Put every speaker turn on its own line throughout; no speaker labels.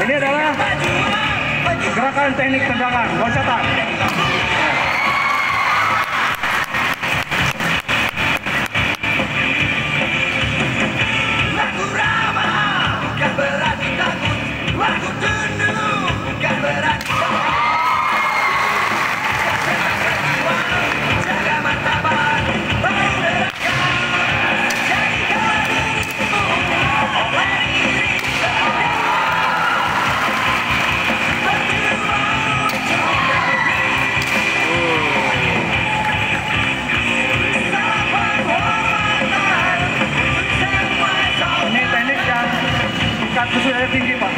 Ini adalah gerakan teknik tendangan, loncatan. Sudah tinggi, Pak.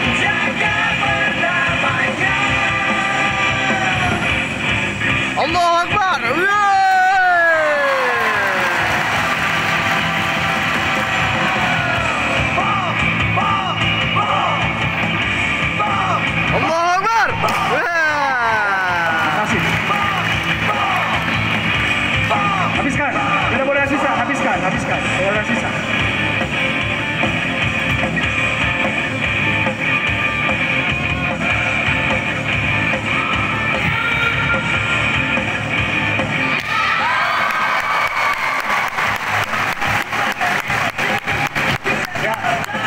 Allahu Akbar. Allahu Akbar.
Makasih. Habiskan. Tidak boleh sisa. Habiskan. Tidak boleh sisa.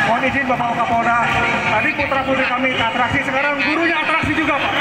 Mohon izin Bapak Kapolda, tadi putra-putri kami atraksi, sekarang gurunya atraksi juga, Pak.